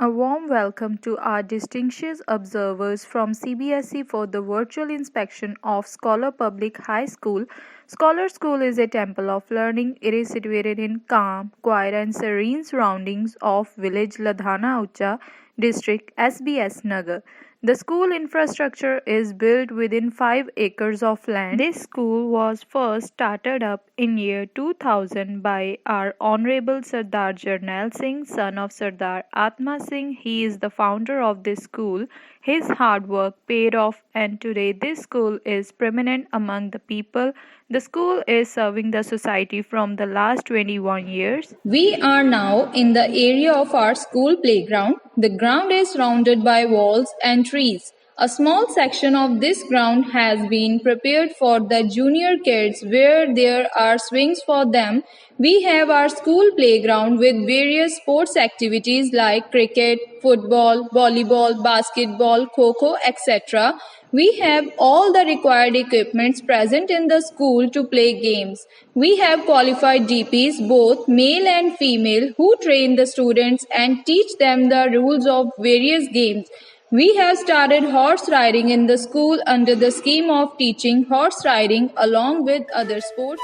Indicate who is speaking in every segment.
Speaker 1: A warm welcome to our distinguished observers from CBSE for the virtual inspection of Scholar Public High School. Scholar School is a temple of learning. It is situated in calm, quiet, and serene surroundings of village Ladhana Ucha district SBS Nagar. The school infrastructure is built within 5 acres of land. This school was first started up in year 2000 by our Honorable Sardar Jarnail Singh, son of Sardar Atma Singh. He is the founder of this school. His hard work paid off, and today this school is prominent among the people. The school is serving the society from the last 21 years.
Speaker 2: We are now in the area of our school playground. The ground is surrounded by walls and trees. A small section of this ground has been prepared for the junior kids where there are swings for them. We have our school playground with various sports activities like cricket, football, volleyball, basketball, kho-kho, etc. We have all the required equipments present in the school to play games. We have qualified DPs, both male and female, who train the students and teach them the rules of various games. We have started horse riding in the school under the scheme of teaching horse riding along with other sports.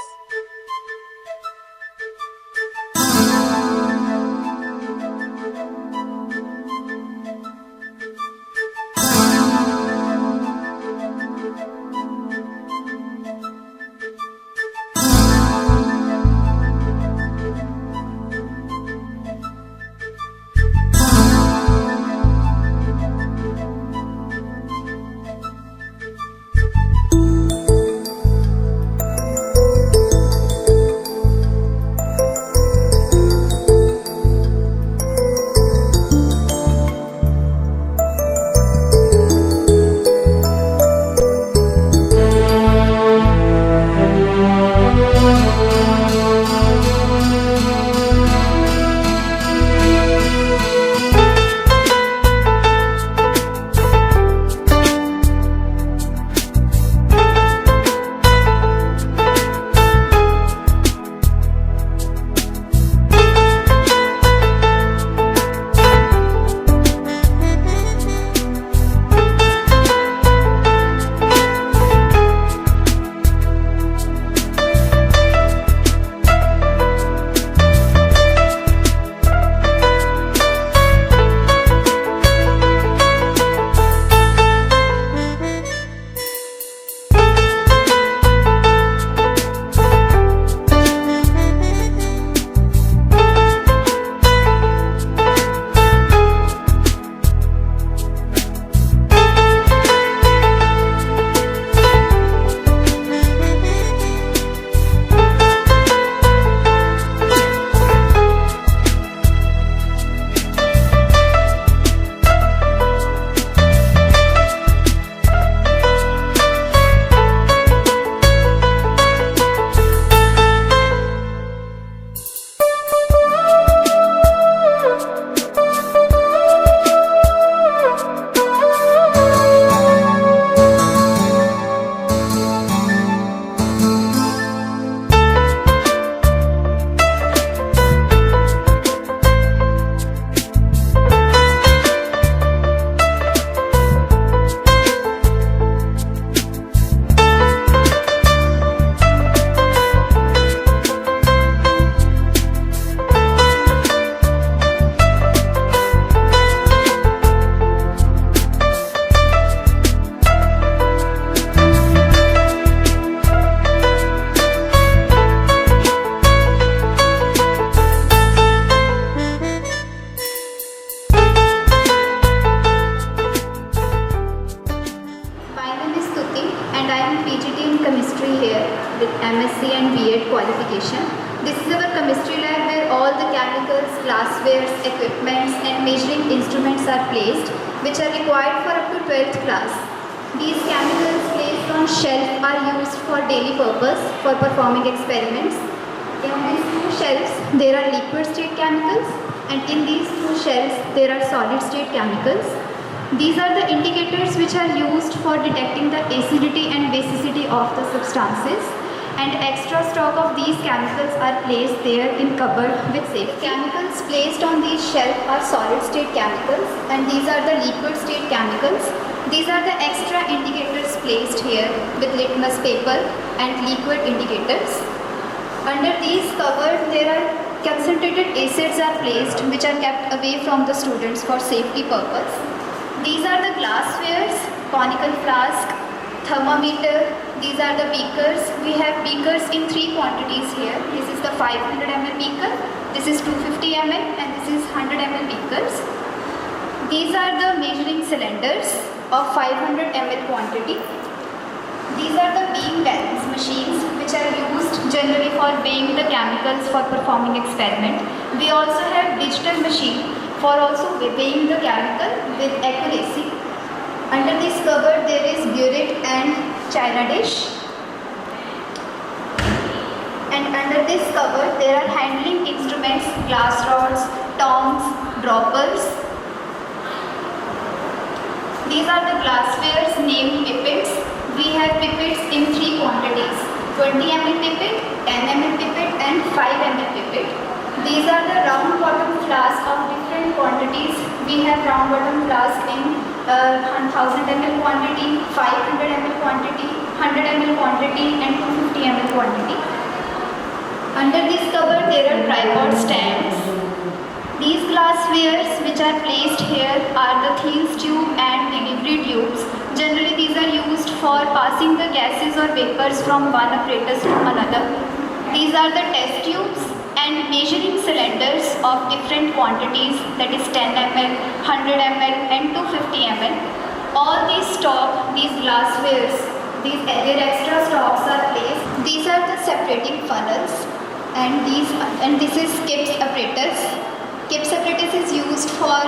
Speaker 3: with MSc and B.Ed qualification. This is our chemistry lab where all the chemicals, glasswares, equipments and measuring instruments are placed which are required for up to 12th class. These chemicals placed on shelf are used for daily purpose for performing experiments. In these two shelves there are liquid state chemicals and in these two shelves there are solid state chemicals. These are the indicators which are used for detecting the acidity and basicity of the substances. and extra stock of these chemicals are placed there in cupboard with safety. Chemicals placed on these shelf are solid state chemicals, and these are the liquid state chemicals. These are the extra indicators placed here with litmus paper and liquid indicators. Under these cupboards there are concentrated acids are placed which are kept away from the students for safety purpose. These are the glasswares, conical flask, thermometer. These are the beakers. We have beakers in 3 quantities here. This is the 500 ml beaker, this is 250 ml, and this is 100 ml beakers. These are the measuring cylinders of 500 ml quantity. These are the weighing balance machines which are used generally for weighing the chemicals for performing experiment. We also have digital machine for also weighing the chemical with accuracy. Under this cupboard there is burette and china dish. And under this cupboard there are handling instruments, glass rods, tongs, droppers. These are the glasswares named pipettes. We have pipettes in 3 quantities, 20 ml pipette, 10 ml pipette and 5 ml pipette. These are the round bottom flasks of different quantities. We have round bottom flask in 1000 ml quantity, 500 ml quantity, 100 ml quantity and 250 ml quantity. Under this cupboard there are tripod stands. These glasswares which are placed here are the Thiel's tube and delivery tubes. Generally these are used for passing the gases or vapors from one apparatus to another. These are the test tubes and measuring cylinders of different quantities, that is 10 ml, 100 ml and 250 ml. All these stock, these glasswares, their extra stocks are placed. These are the separating funnels and this is Kipps apparatus. Kipps apparatus is used for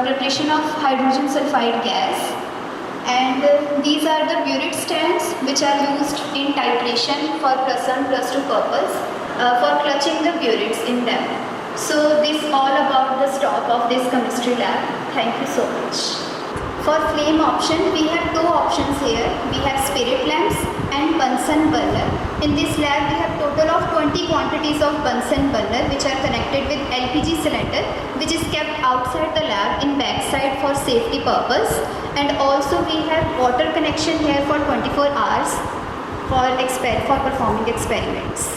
Speaker 3: preparation of hydrogen sulfide gas, and these are the burette stands which are used in titration for +1 +2 purpose for clutching the burettes in them. So this all about the stock of this chemistry lab. Thank you so much. For flame option we have 2 options here. We have spirit lamps and Bunsen burner. In this lab we have total of 20 quantities of Bunsen burner which are connected with LPG cylinder which is kept outside the lab in backside for safety purpose, and also we have water connection here for 24 hours for performing experiments.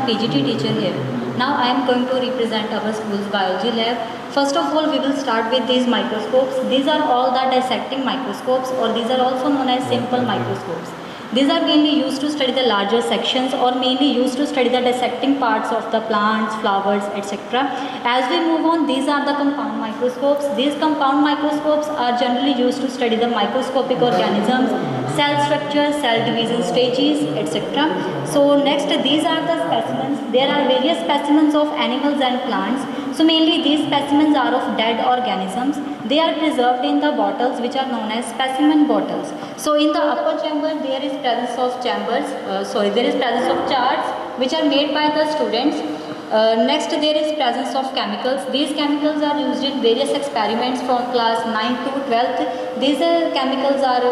Speaker 4: PGT teacher here. Now I am going to represent our school's biology lab. First of all, we will start with these microscopes. These are all the dissecting microscopes, or these are also known as simple microscopes. These are mainly used to study the larger sections, or mainly used to study the dissecting parts of the plants, flowers, etc. As we move on, these are the compound microscopes. These compound microscopes are generally used to study the microscopic organisms, cell structure, cell division stages, etc. So next, these are the specimens. There are various specimens of animals and plants. So mainly these specimens are of dead organisms. They are preserved in the bottles which are known as specimen bottles. So in the upper chamber there is presence of presence of charts which are made by the students. Next there is presence of chemicals. These chemicals are used in various experiments from class 9 to 12th. These chemicals are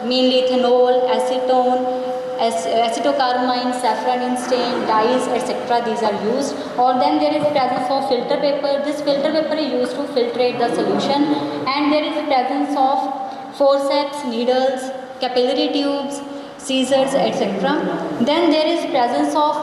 Speaker 4: mainly ethanol, acetone, acetocarmine, saffron stain, dyes, etc. These are used. Or then there is presence of filter paper. This filter paper is used to filtrate the solution. And there is presence of forceps, needles, capillary tubes, scissors, etc. Then there is presence of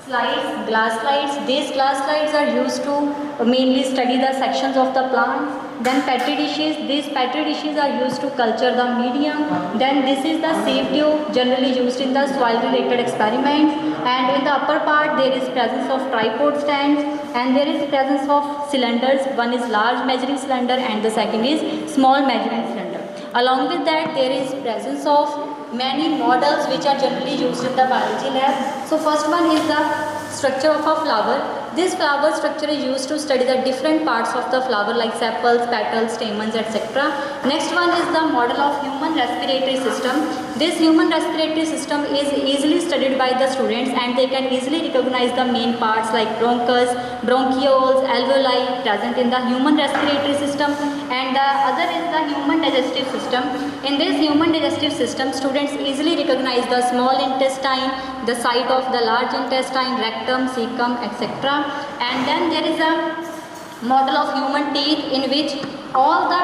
Speaker 4: Slides, glass slides. These glass slides are used to mainly study the sections of the plant. Then petri dishes. These petri dishes are used to culture the medium. Then this is the sieve tube, generally used in the soil related experiments. And in the upper part there is presence of tripod stands, and there is presence of cylinders. One is large measuring cylinder and the second is small measuring cylinder. Along with that there is presence of many models which are generally used in the biology lab. So first one is the structure of a flower. This flower structure is used to study the different parts of the flower like sepals, petals, stamens, etc. Next one is the model of human respiratory system. This human respiratory system is easily studied by the students and they can easily recognize the main parts like bronchus, bronchioles, alveoli present in the human respiratory system, and the other is the human digestive system. In this human digestive system, students easily recognize the small intestine, the site of the large intestine, rectum, cecum, etc. And then there is a model of human teeth in which all the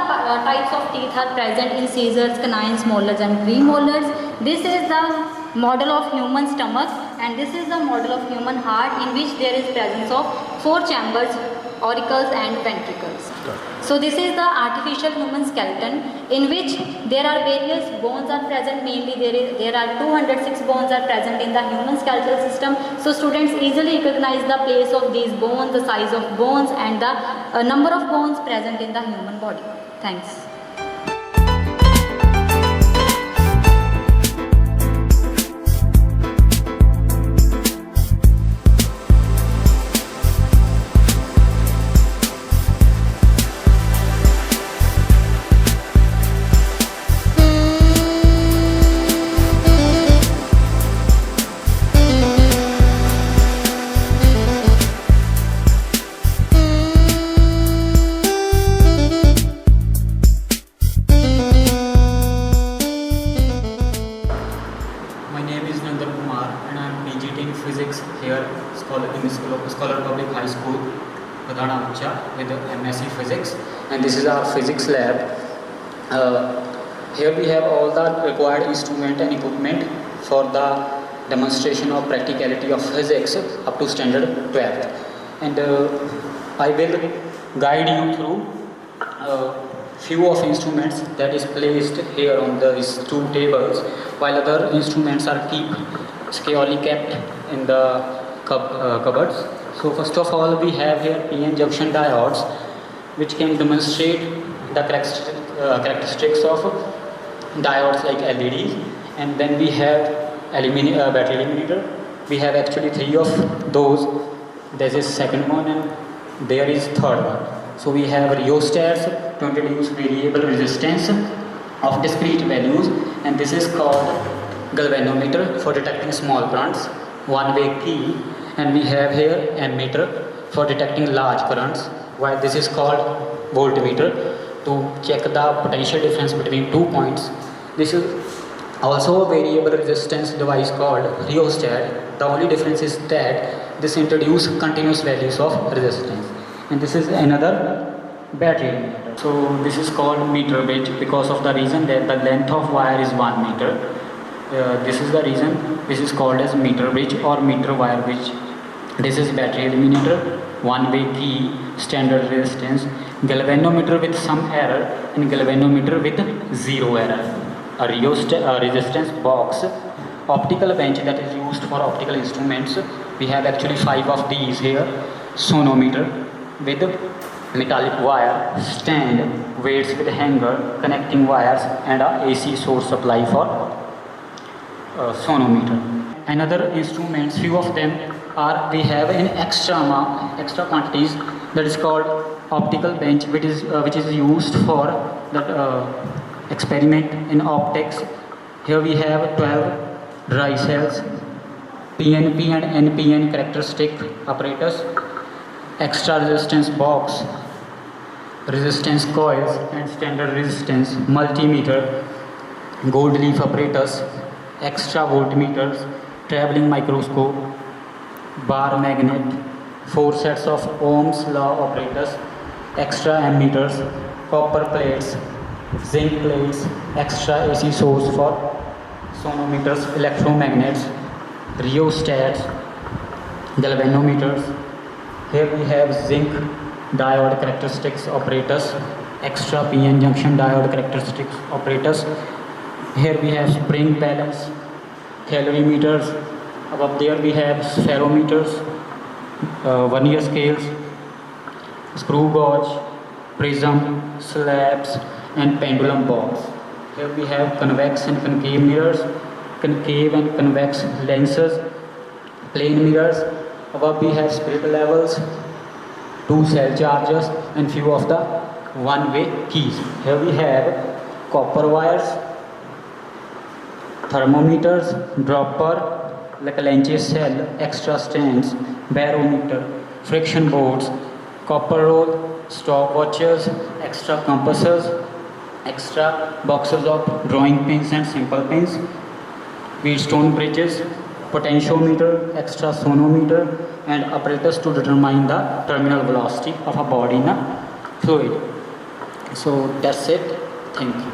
Speaker 4: types of teeth are present in scissors, canines, molars and premolars. This is the model of human stomach, and this is the model of human heart in which there is presence of 4 chambers, auricles and ventricles. So this is the artificial human skeleton in which there are various bones are present. Mainly there are 206 bones are present in the human skeletal system. So students easily recognize the place of these bones, the size of bones and the number of bones present in the human body. Thanks.
Speaker 5: My name is Nandan Kumar and I am PGT in physics here in Scholar Public High School, Padhana Ucha, with MSc Physics, and this is our physics lab. Here we have all the required instrument and equipment for the demonstration of practicality of physics up to standard 12th, and I will guide you through few of instruments that is placed here on these 2 tables, while other instruments are securely kept in the cupboards. So first of all we have here PN junction diodes, which can demonstrate the characteristics of diodes like LEDs, and then we have battery eliminator. We have actually 3 of those. There is second one and there is third one. So we have rheostats to introduce variable resistance of discrete values, and this is called galvanometer for detecting small currents, one-way key, and we have here ammeter for detecting large currents, while this is called voltmeter to check the potential difference between 2 points. This is also a variable resistance device called rheostat. The only difference is that this introduces continuous values of resistance. And this is another battery emitter. So this is called meter bridge because of the reason that the length of wire is 1 meter. This is the reason this is called as meter bridge or meter wire bridge. This is battery eliminator, one-way key, standard resistance, galvanometer with some error, and galvanometer with 0 error. A resistance box, optical bench that is used for optical instruments. We have actually 5 of these here. Sonometer with metallic wire, stand, weights with hanger, connecting wires, and a AC source supply for sonometer. Another instruments, few of them are, we have in extra quantities, that is called optical bench, which is used for the experiment in optics. Here we have 12 dry cells, PNP and NPN characteristic apparatus, extra resistance box, resistance coils and standard resistance, multimeter, gold leaf apparatus, extra voltmeters, traveling microscope, bar magnet, 4 sets of Ohm's law apparatus, extra ammeters, copper plates, zinc plates, extra AC source for sonometers, electromagnets, rheostats, galvanometers. Here we have zinc diode characteristics operators, extra PN junction diode characteristics operators. Here we have spring balance, calorimeters. Above there we have spherometers, vernier scales, screw gauge, prism, slabs, and pendulum box. Here we have convex and concave mirrors, concave and convex lenses, plane mirrors. Above we have spirit levels, two cell chargers, and few of the one-way keys. Here we have copper wires, thermometers, dropper, Lagrange cell, extra stands, barometer, friction boards, copper roll, stopwatches, extra compasses, extra boxes of drawing pins and simple pins, Wheatstone bridges, potentiometer, extra sonometer, and apparatus to determine the terminal velocity of a body in a fluid. So that's it. Thank you.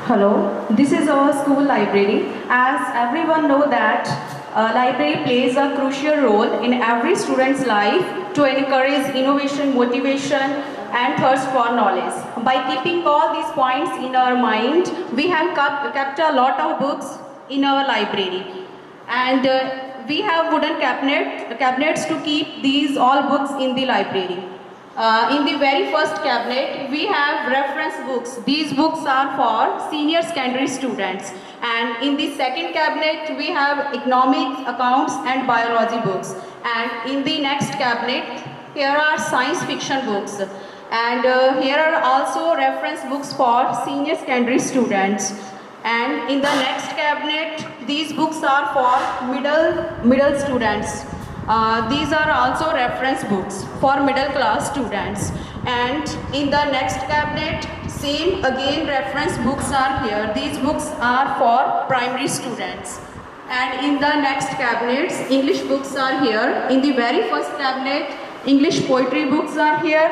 Speaker 6: Hello, this is our school library. As everyone know that library plays a crucial role in every student's life to encourage innovation, motivation, and thirst for knowledge. By keeping all these points in our mind, we have kept a lot of books in our library. And we have wooden cabinets to keep these all books in the library. In the very first cabinet, we have reference books. These books are for senior secondary students. And in the second cabinet, we have economics, accounts, and biology books. And in the next cabinet, here are science fiction books. And here are also reference books for senior secondary students. And in the next cabinet, these books are for middle students. These are also reference books for middle class students. And in the next cabinet, same again reference books are here. These books are for primary students. And in the next cabinets, English books are here. In the very first cabinet, English poetry books are here.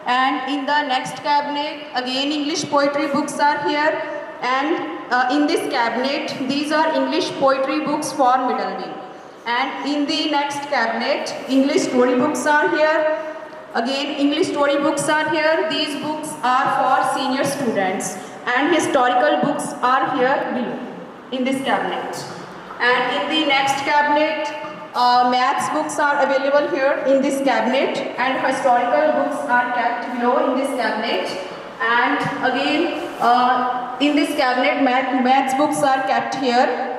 Speaker 6: And in the next cabinet, again English poetry books are here. And in this cabinet, these are English poetry books for middle wing. And in the next cabinet, English story books are here. Again, English story books are here. These books are for senior students. And historical books are here below in this cabinet. And in the next cabinet, maths books are available here in this cabinet. And historical books are kept below in this cabinet. And again, in this cabinet, maths books are kept here.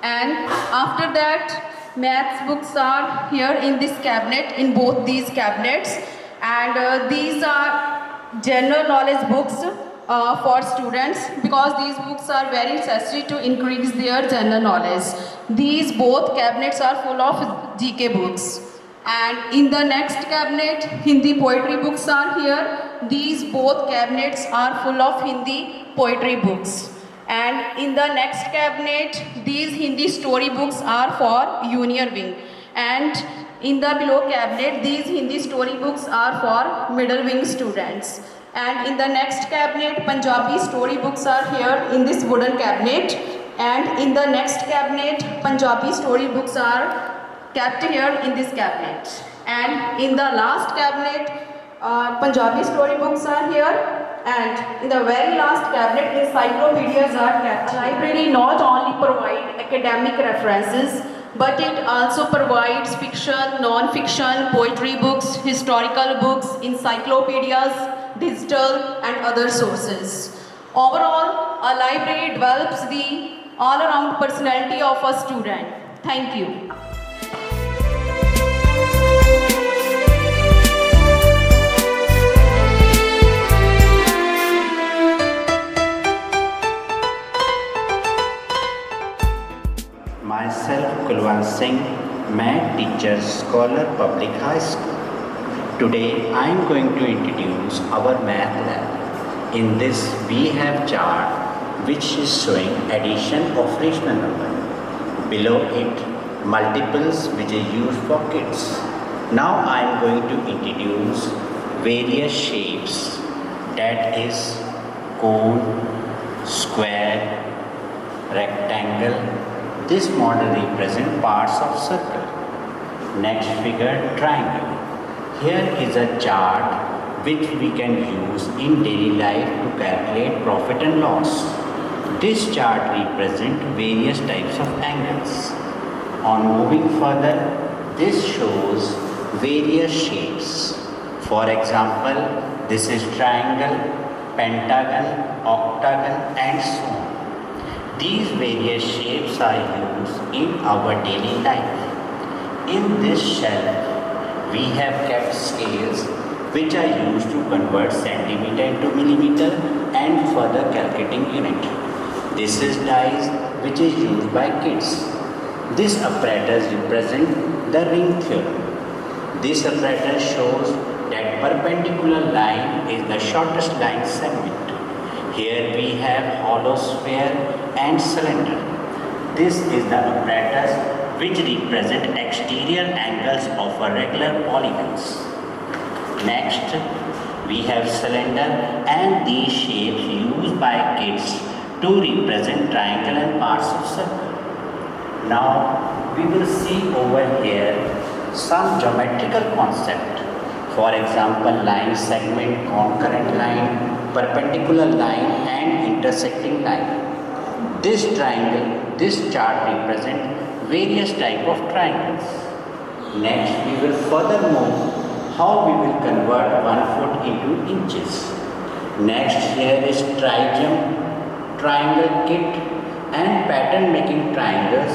Speaker 6: And after that, maths books are here in this cabinet, in both these cabinets. And these are general knowledge books for students, because these books are very necessary to increase their general knowledge. These both cabinets are full of GK books. And in the next cabinet, Hindi poetry books are here. These both cabinets are full of Hindi poetry books. And in the next cabinet, these Hindi storybooks are for junior wing. And in the below cabinet, these Hindi storybooks are for middle wing students. And in the next cabinet, Punjabi storybooks are here in this wooden cabinet. And in the next cabinet, Punjabi storybooks are kept here in this cabinet. And in the last cabinet, Punjabi storybooks are here. And in the very last cabinet, encyclopedias are kept. A library not only provides academic references, but it also provides fiction, non-fiction, poetry books, historical books, encyclopedias, digital and other sources. Overall, a library develops the all-around personality of a student. Thank you.
Speaker 7: Myself, Kulwant Singh, Math Teacher, Scholar, Public High School. Today I am going to introduce our math lab. In this we have chart which is showing addition of rational number. Below it multiples which are used for kids. Now I am going to introduce various shapes, that is cone, square, rectangle. This model represents parts of circle. Next figure, triangle. Here is a chart which we can use in daily life to calculate profit and loss. This chart represents various types of angles. On moving further, this shows various shapes. For example, this is triangle, pentagon, octagon and so on. These various shapes are used in our daily life. In this shelf, we have kept scales which are used to convert centimeter into millimeter and further calculating unit. This is dice which is used by kids. This apparatus represents the ring theorem. This apparatus shows that perpendicular line is the shortest line segment. Here we have hollow sphere and cylinder. This is the apparatus which represent exterior angles of a regular polygons. Next, we have cylinder and these shapes used by kids to represent triangle and parts of circle. Now, we will see over here some geometrical concept. For example, line segment, concurrent line, perpendicular line and intersecting line. This chart represents various type of triangles. Next, we will further move how we will convert 1 foot into inches. Next, here is triangle, triangle kit and pattern making triangles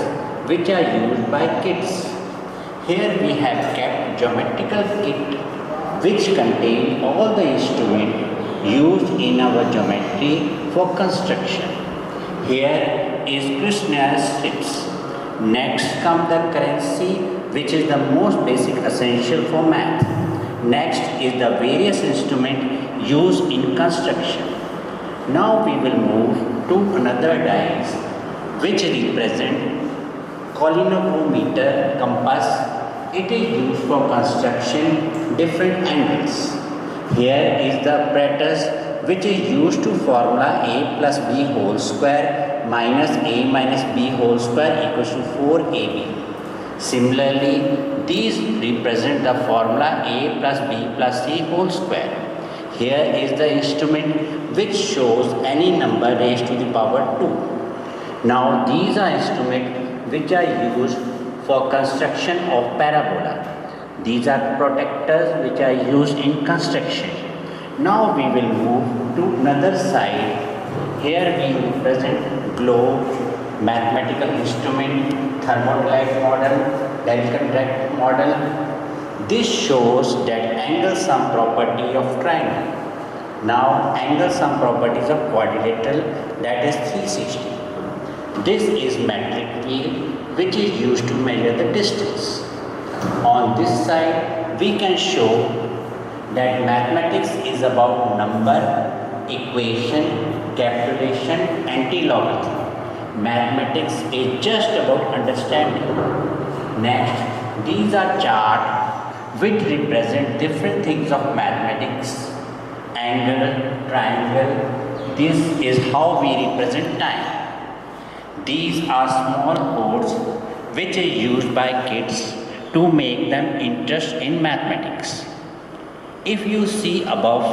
Speaker 7: which are used by kids. Here we have kept geometrical kit which contain all the instruments used in our geometry for construction. Here is Krishna's strips. Next come the currency which is the most basic essential for math. Next is the various instruments used in construction. Now we will move to another dice which represent collineometer compass. It is used for construction different angles. Here is the apparatus which is used to formula a plus b whole square minus a minus b whole square equals to 4ab. Similarly, these represent the formula a plus b plus c whole square. Here is the instrument which shows any number raised to the power 2. Now these are instruments which are used for construction of parabola. These are protectors which are used in construction. Now we will move to another side. Here we represent globe, mathematical instrument, thermodynamic model, Dirichlet model. This shows that angle sum property of triangle. Now angle sum properties of quadrilateral, that is 360. This is metric field which is used to measure the distance. On this side we can show that mathematics is about number, equation, calculation anti-logarithm. Mathematics is just about understanding. Next, these are charts which represent different things of mathematics. Angle, triangle, this is how we represent time. These are small boards which are used by kids to make them interest in mathematics. If you see above,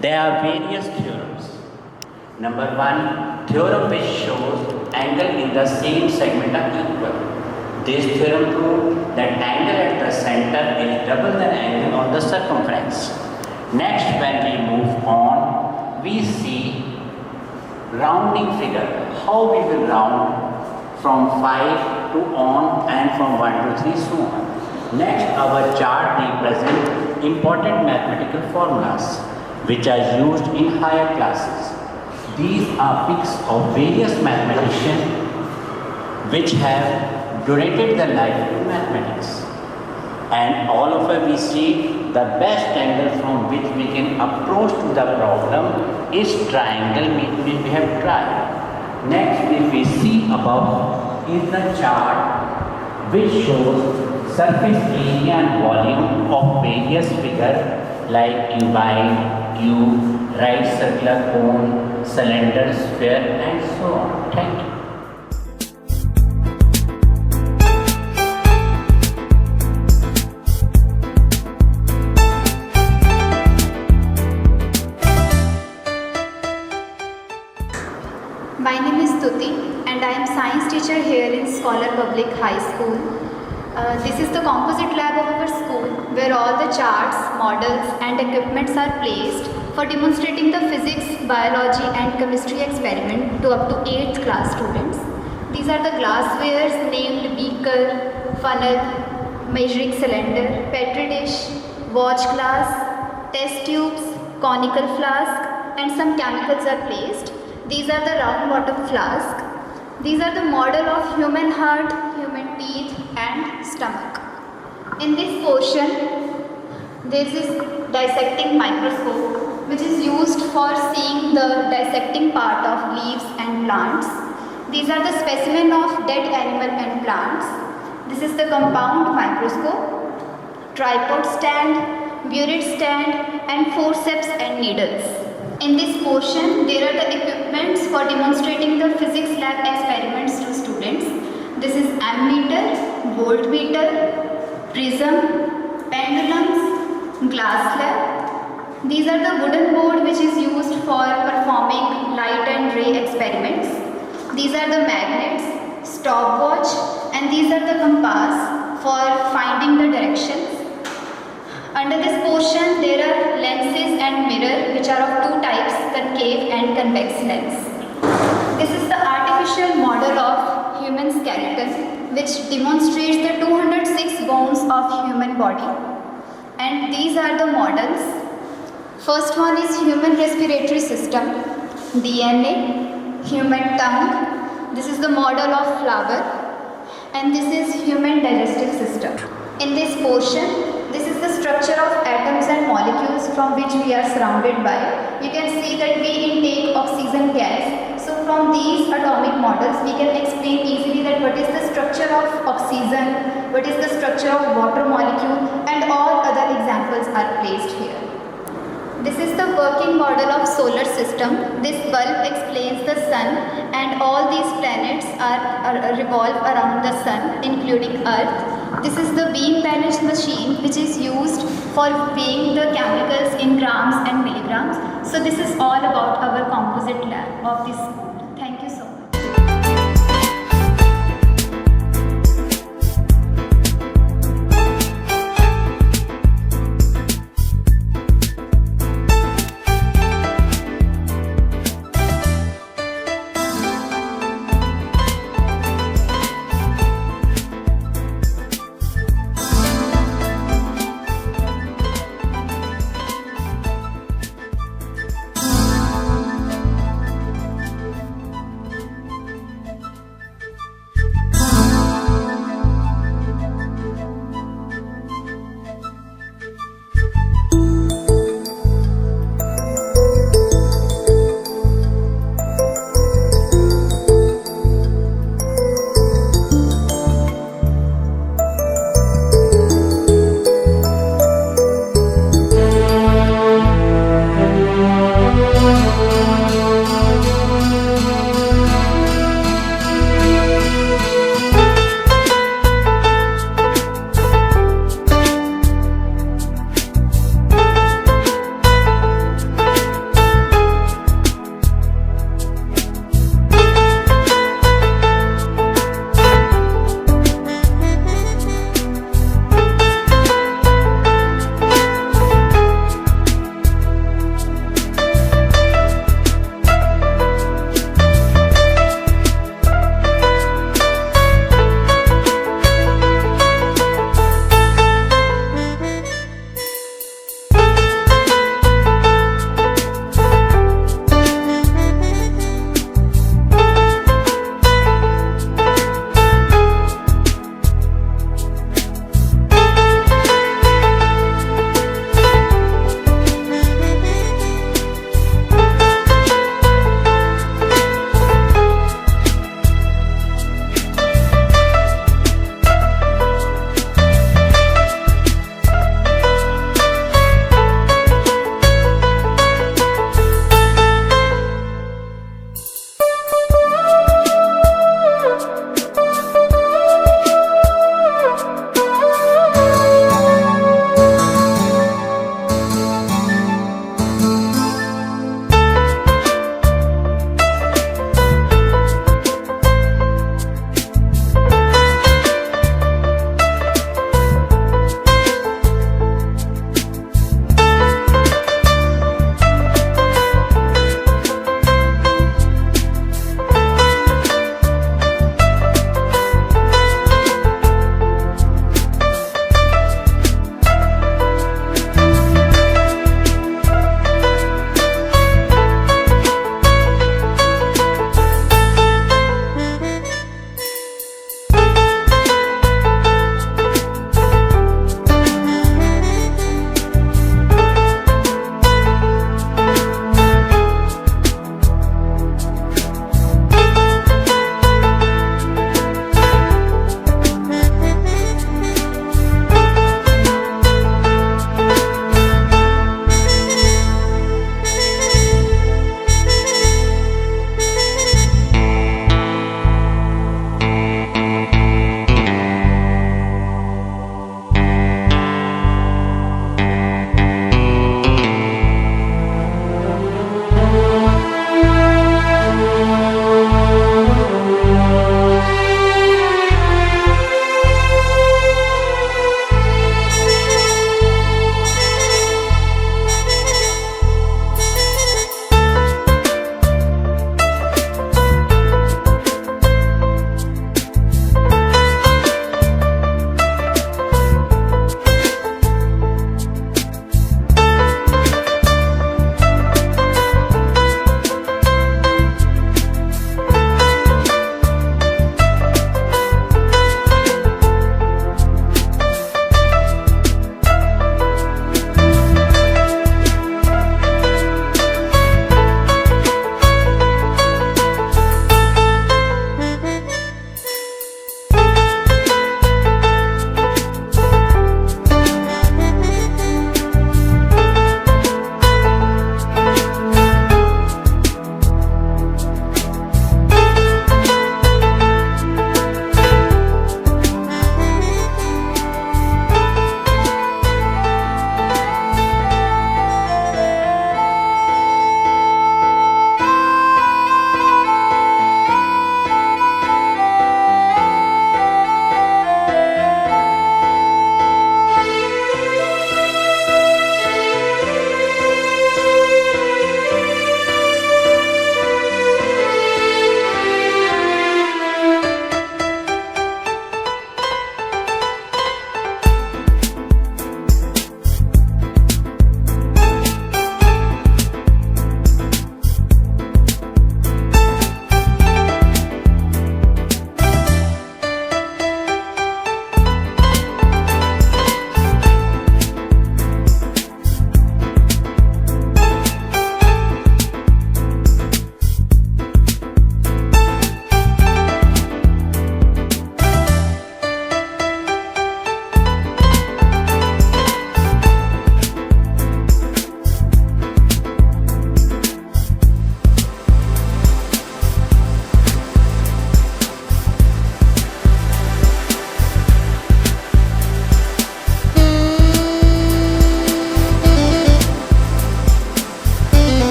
Speaker 7: there are various theorems. Number 1, theorem which shows angle in the same segment are equal. This theorem proves that angle at the center is double the angle on the circumference. Next, when we move on, we see rounding figure. How we will round from 5 to on and from 1 to 3 so on. Next, our chart represents important mathematical formulas which are used in higher classes. These are pics of various mathematicians which have donated their life to mathematics. And all of us we see the best angle from which we can approach to the problem is triangle which we have tried. Next, if we see above is the chart which shows surface area and volume of various figures like cuboid, cube, right circular cone, cylinder, sphere and so on. Thank you.
Speaker 3: My name is Stuti and I am science teacher here in Scholar Public High School. This is the composite lab of our school where all the charts, models and equipments are placed for demonstrating the physics, biology and chemistry experiment to up to 8th class students. These are the glasswares named beaker, funnel, measuring cylinder, petri dish, watch glass, test tubes, conical flask and some chemicals are placed. These are the round bottom flask. These are the model of human heart, human teeth and stomach. In this portion, there is dissecting microscope which is used for seeing the dissecting part of leaves and plants. These are the specimen of dead animal and plants. This is the compound microscope, tripod stand, burette stand and forceps and needles. In this portion, there are the equipments for demonstrating the physics lab experiments to students. This is ammeter, voltmeter, prism, pendulums, glass slab. These are the wooden board which is used for performing light and ray experiments. These are the magnets, stopwatch and these are the compass for finding the directions. Under this portion, there are lenses and mirror which are of two types, concave and convex lens. This is the artificial model of human skeleton which demonstrates the 206 bones of human body. And these are the models. First one is human respiratory system, DNA, human tongue. This is the model of flower and this is human digestive system. In this portion, this is the structure of atoms and molecules from which we are surrounded by. You can see that we intake oxygen gas. So from these atomic models, we can explain easily that what is the structure of oxygen, what is the structure of water molecule and all other examples are placed here. This is the working model of solar system. This bulb explains the sun and all these planets are revolve around the sun including earth. This is the beam balance machine which is used for weighing the chemicals in grams and milligrams. So this is all about our composite lab of this school. Thank you so much.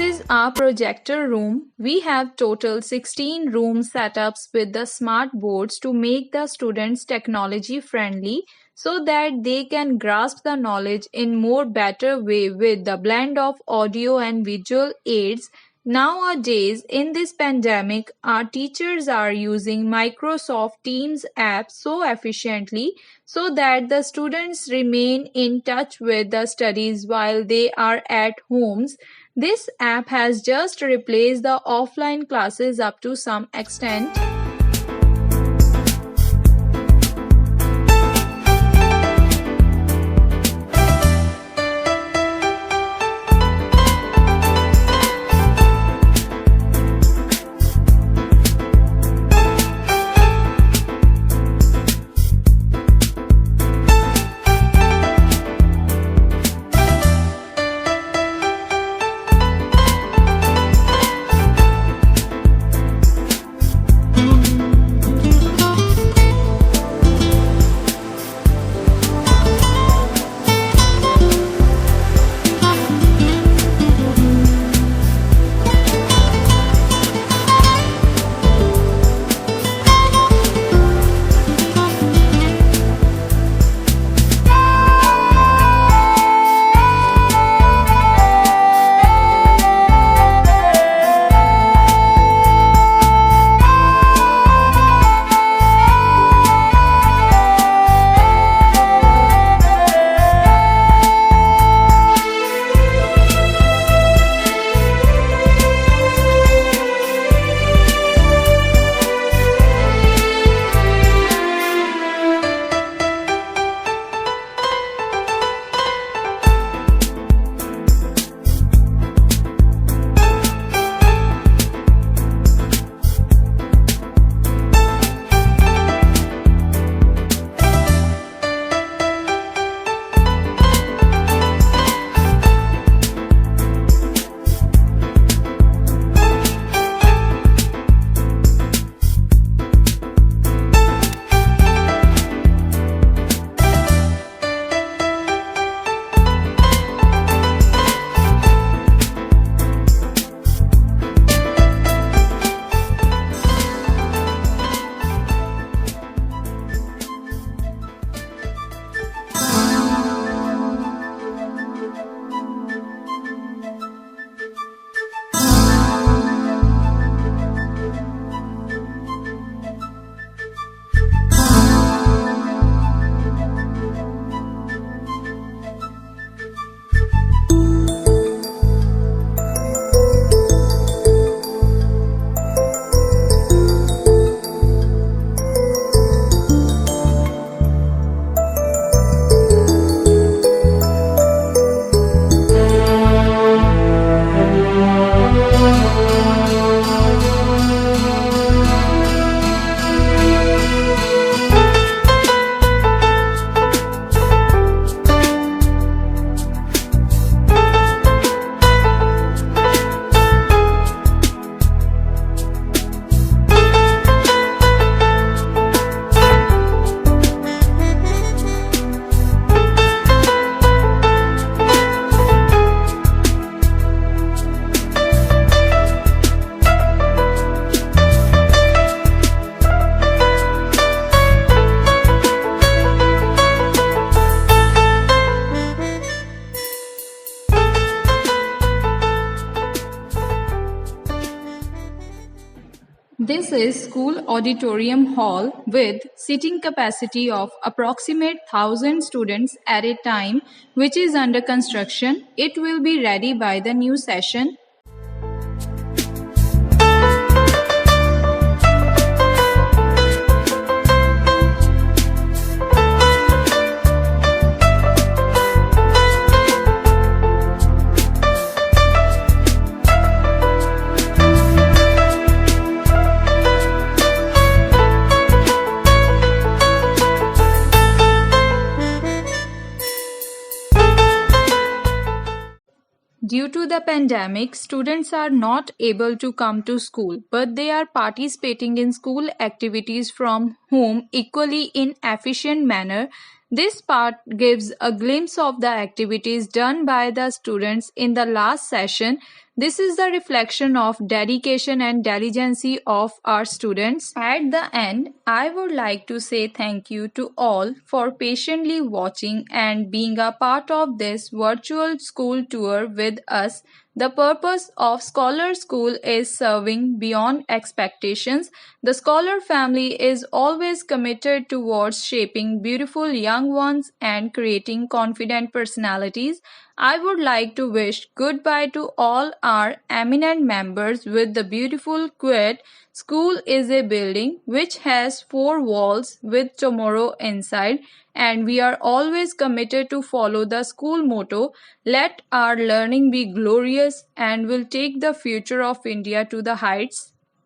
Speaker 2: is our projector room. We have total 16 room setups with the smart boards to make the students technology friendly so that they can grasp the knowledge in more better way with the blend of audio and visual aids. Nowadays, in this pandemic, our teachers are using Microsoft Teams app so efficiently so that the students remain in touch with the studies while they are at homes. This app has just replaced the offline classes up to some extent. This is school auditorium hall with seating capacity of approximate 1000 students at a time, which is under construction. It will be ready by the new session. Due to the pandemic, students are not able to come to school, but they are participating in school activities from home equally in efficient manner. This part gives a glimpse of the activities done by the students in the last session. This is the reflection of dedication and diligence of our students. At the end, I would like to say thank you to all for patiently watching and being a part of this virtual school tour with us. The purpose of Scholar School is serving beyond expectations. The Scholar family is always committed towards shaping beautiful young ones and creating confident personalities. I would like to wish goodbye to all our eminent members with the beautiful quote: School is a building which has four walls with tomorrow inside, and we are always committed to follow the school motto: let our learning be glorious, and will take the future of India to the heights.